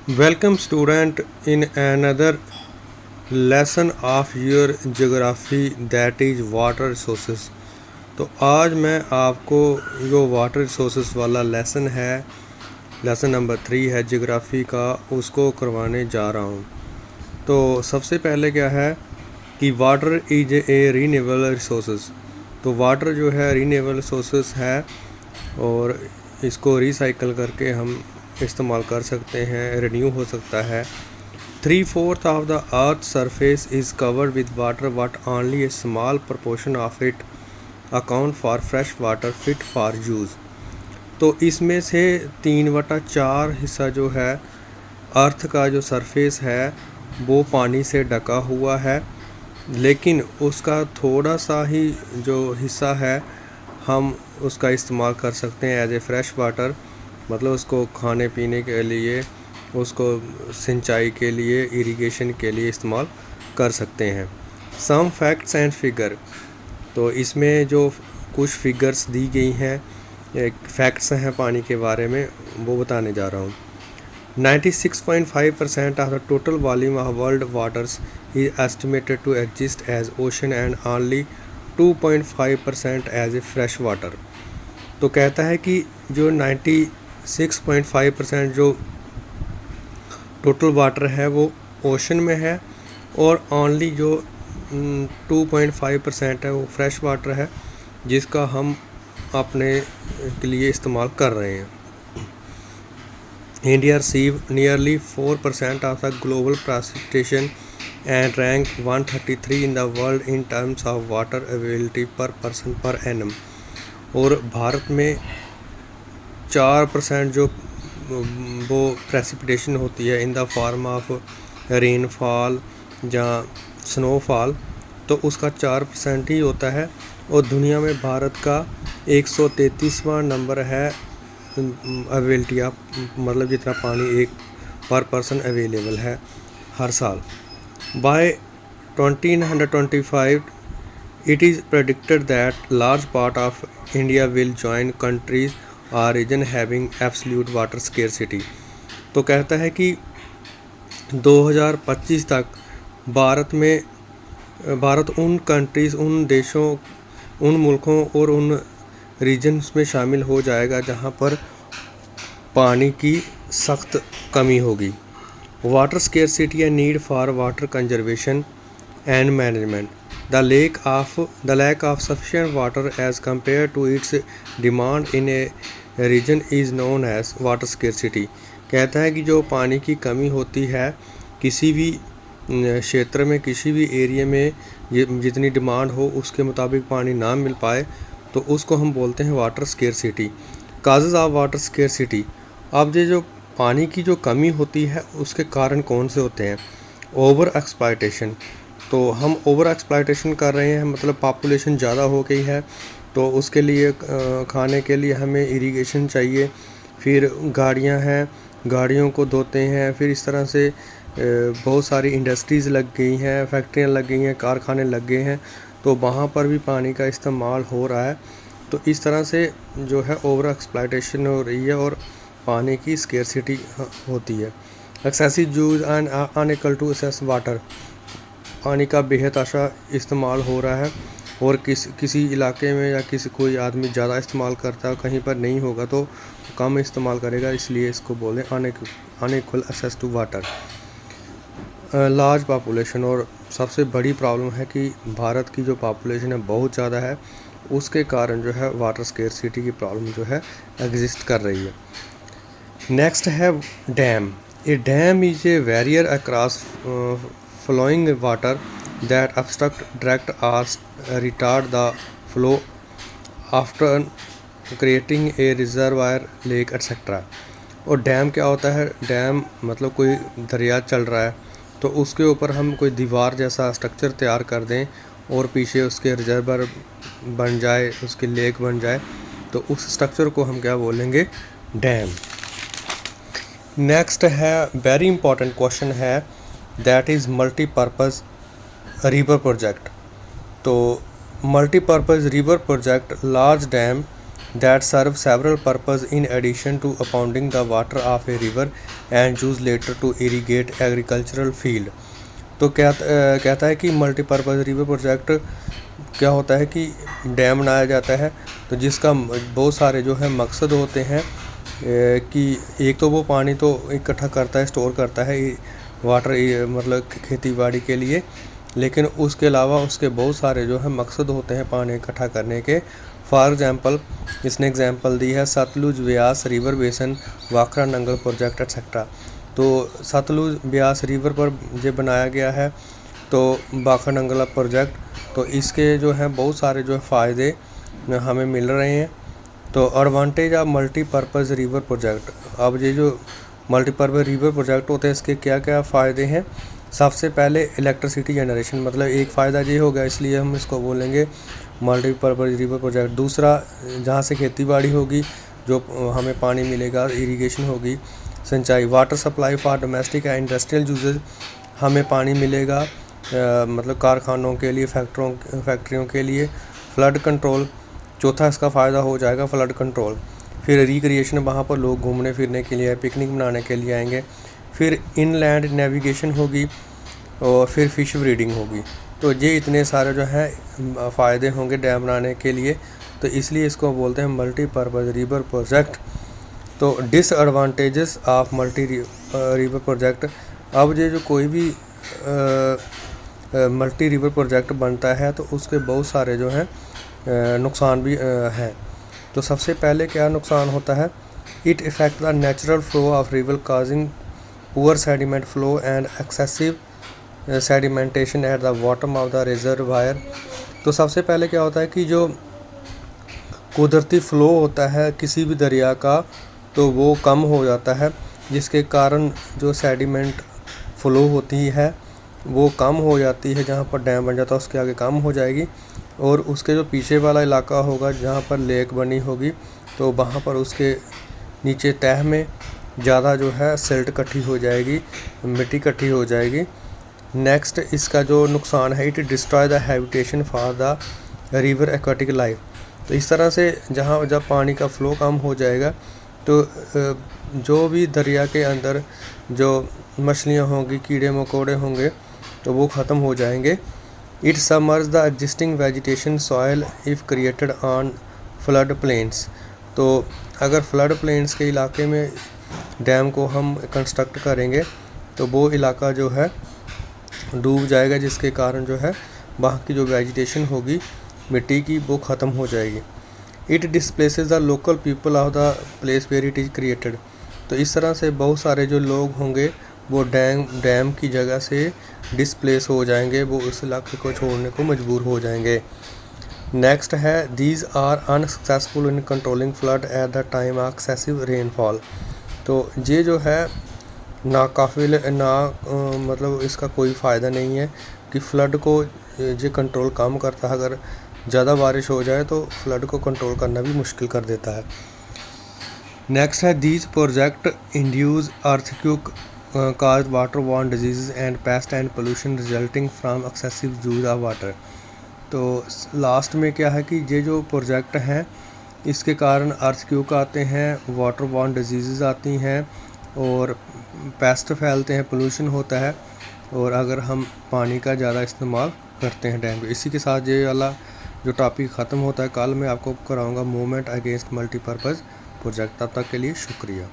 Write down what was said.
Welcome student in another lesson of your geography that is water resources। तो आज मैं आपको जो वाटर रिसोर्सेज वाला लेसन है, लेसन नंबर 3 है जियोग्राफी का, उसको करवाने जा रहा हूँ। तो सबसे पहले क्या है कि water is a renewable resources. तो वाटर जो है रीन्यूएबल रिसोर्सेज है और इसको रिसाइकल करके हम इस्तेमाल कर सकते हैं, रिन्यू हो सकता है। 3/4 of the earth surface is covered with water but only A small proportion of it account for fresh water fit for use. तो इसमें से 3/4 हिस्सा जो है अर्थ का जो सरफेस है वो पानी से ढका हुआ है, लेकिन उसका थोड़ा सा ही जो हिस्सा है हम उसका इस्तेमाल कर सकते हैं एज ए फ्रेश वाटर, मतलब उसको खाने पीने के लिए, उसको सिंचाई के लिए, इरिगेशन के लिए इस्तेमाल कर सकते हैं। Some facts and figure. तो इसमें जो कुछ फिगर्स दी गई हैं, एक फैक्ट्स हैं पानी के बारे में, वो बताने जा रहा हूँ। 96.5% of the total volume of world waters is estimated to exist as ocean and only 2.5% as a fresh water. तो कहता है कि जो 96.5% जो टोटल वाटर है वो ओशन में है और ओनली जो 2.5% है वो फ्रेश वाटर है, जिसका हम अपने के लिए इस्तेमाल कर रहे हैं। India receive nearly 4% of the global precipitation and rank 133 in the world in terms of water availability पर पर्सन पर एनम। और भारत में 4% जो वो प्रेसिपिटेशन होती है in the form of rainfall या स्नोफॉल, तो उसका 4% ही होता है। और दुनिया में भारत का 133वां नंबर है अवेलेबिलिटी ऑफ, मतलब जितना पानी एक पर पर्सन अवेलेबल है हर साल। By 2025 it is predicted that large part of India will join countries or region having absolute water scarcity। तो कहता है कि 2025 तक भारत उन कंट्रीज़, उन देशों, उन मुल्कों और उन रीजन्स में शामिल हो जाएगा जहां पर पानी की सख्त कमी होगी। Water scarcity and need for water conservation and management. The lack of sufficient water as compared to its demand in a region is known as water scarcity। कहता है कि जो पानी की कमी होती है किसी भी क्षेत्र में, किसी भी एरिया में, जितनी डिमांड हो उसके मुताबिक पानी ना मिल पाए, तो उसको हम बोलते हैं water scarcity. Causes of water scarcity. अब ये जो पानी की जो कमी होती है उसके कारण कौन से होते हैं? Over exploitation. तो हम ओवर एक्सप्लॉयटेशन कर रहे हैं, मतलब पॉपुलेशन ज़्यादा हो गई है, तो उसके लिए खाने के लिए हमें इरिगेशन चाहिए। फिर गाड़ियां हैं, गाड़ियों को धोते हैं, फिर इस तरह से बहुत सारी इंडस्ट्रीज़ लग गई हैं, फैक्ट्रियां लग गई हैं, कारखाने लग गए हैं, तो वहाँ पर भी पानी का इस्तेमाल हो रहा है। तो इस तरह से जो है ओवर एक्सप्लॉयटेशन हो रही है और पानी की स्केर्सिटी होती है। Excessive use and unable to access water. पानी का बेहद आशा इस्तेमाल हो रहा है और किसी इलाके में या कोई आदमी ज़्यादा इस्तेमाल करता है, कहीं पर नहीं होगा तो कम इस्तेमाल करेगा, इसलिए इसको बोलें unequal access to water. Large population. और सबसे बड़ी प्रॉब्लम है कि भारत की जो पॉपुलेशन है बहुत ज़्यादा है, उसके कारण जो है वाटर स्केर्सिटी की प्रॉब्लम जो है एग्जिस्ट कर रही है। नेक्स्ट है dam. A dam is a barrier across flowing water that obstruct, direct or retard the flow after creating a reservoir, lake etc। और डैम क्या होता है? डैम मतलब कोई दरिया चल रहा है तो उसके ऊपर हम कोई दीवार जैसा स्ट्रक्चर तैयार कर दें और पीछे उसके रिजर्वर बन जाए, उसकी लेक बन जाए, तो उस स्ट्रक्चर को हम क्या बोलेंगे? डैम। नेक्स्ट है वेरी इंपॉर्टेंट क्वेश्चन है, that is multipurpose river project. तो multipurpose river project large dam that serve several purposes in addition to impounding the water of a river and used later to irrigate agricultural field। तो कहता है कि multipurpose river project क्या होता है कि dam बनाया जाता है तो जिसका बहुत सारे जो है मकसद होते हैं कि एक तो वो पानी तो इकट्ठा करता है, स्टोर करता है वाटर मतलब खेती बाड़ी के लिए, लेकिन उसके अलावा उसके बहुत सारे जो है मकसद होते हैं पानी इकट्ठा करने के। फॉर एग्ज़ाम्पल इसने एग्ज़ाम्पल दी है सतलुज व्यास रिवर बेसन वाखरा नंगल प्रोजेक्ट एक्सेट्रा। तो सतलुज व्यास रिवर पर जो बनाया गया है तो वाखरा नंगल प्रोजेक्ट, तो इसके जो है बहुत सारे जो है फ़ायदे हमें मिल रहे हैं। तो advantage of multipurpose river project, अब ये जो मल्टीपर्पज़ रिवर प्रोजेक्ट होते हैं इसके क्या क्या फ़ायदे हैं। सबसे पहले इलेक्ट्रिसिटी जनरेशन, मतलब एक फ़ायदा ये हो गया, इसलिए हम इसको बोलेंगे मल्टीपर्पज़ रिवर प्रोजेक्ट। दूसरा, जहाँ से खेती बाड़ी होगी जो हमें पानी मिलेगा, इरिगेशन होगी, सिंचाई, water supply for domestic and industrial usages, हमें पानी मिलेगा मतलब कारखानों के लिए, फैक्ट्रियों के लिए। फ्लड कंट्रोल, चौथा इसका फ़ायदा हो जाएगा फ्लड कंट्रोल। फिर रिक्रिएशन, वहाँ पर लोग घूमने फिरने के लिए, पिकनिक मनाने के लिए आएंगे। फिर इनलैंड नेविगेशन होगी और फिर फ़िश ब्रीडिंग होगी। तो ये इतने सारे जो है फ़ायदे होंगे डैम बनाने के लिए, तो इसलिए इसको बोलते हैं मल्टीपर्पज़ रिवर प्रोजेक्ट। तो disadvantages of multi river project, अब ये जो कोई भी मल्टी रिवर प्रोजेक्ट बनता है तो उसके बहुत सारे जो हैं नुकसान भी हैं। तो सबसे पहले क्या नुकसान होता है, it effect the natural flow of river causing poor sediment flow and excessive sedimentation at the bottom of the reservoir. तो सबसे पहले क्या होता है कि जो कुदरती फ़्लो होता है किसी भी दरिया का तो वो कम हो जाता है, जिसके कारण जो सेडिमेंट फ़्लो होती है वो कम हो जाती है। जहाँ पर डैम बन जाता है उसके आगे कम हो जाएगी, और उसके जो पीछे वाला इलाका होगा जहाँ पर लेक बनी होगी तो वहाँ पर उसके नीचे तह में ज़्यादा जो है सिल्ट इकट्ठी हो जाएगी, मिट्टी इकट्ठी हो जाएगी। नेक्स्ट, इसका जो नुकसान है, it destroy the habitation for the river aquatic life. तो इस तरह से जब पानी का फ़्लो कम हो जाएगा तो जो भी दरिया के अंदर जो मछलियाँ होंगी, कीड़े मकोड़े होंगे तो वो ख़त्म हो जाएंगे। It submerge the existing vegetation soil if created on flood plains. तो अगर फ्लड प्लेन्स के इलाके में डैम को हम कंस्ट्रक्ट करेंगे तो वो इलाका जो है डूब जाएगा, जिसके कारण जो है वहाँ की जो वेजिटेशन होगी मिट्टी की वो ख़त्म हो जाएगी। It displaces the local people of the place where it is created. तो इस तरह से बहुत सारे जो लोग होंगे वो डैम की जगह से डिस्प्लेस हो जाएंगे, वो उस इलाके को छोड़ने को मजबूर हो जाएंगे। नेक्स्ट है, these are unsuccessful in controlling flood at the time of excessive rainfall. तो ये जो है नाकाफिल मतलब इसका कोई फ़ायदा नहीं है कि फ़्लड को ये कंट्रोल कम करता है। अगर ज़्यादा बारिश हो जाए तो फ्लड को कंट्रोल करना भी मुश्किल कर देता है। नेक्स्ट है, these project induce earthquake cause water borne disease and paste and pollution resulting from excessive use of water. तो लास्ट में क्या है कि ये जो प्रोजेक्ट हैं इसके कारण अर्थक्वेक आते हैं, वाटर बॉर्न डिजीज़ आती हैं और पेस्ट फैलते हैं, पोल्यूशन होता है, और अगर हम पानी का ज़्यादा इस्तेमाल करते हैं डैम को। इसी के साथ ये वाला जो टॉपिक ख़त्म होता है। कल मैं आपको कराऊंगा मूवमेंट अगेंस्ट मल्टीपर्पज़ प्रोजेक्ट। तब तक के लिए शुक्रिया।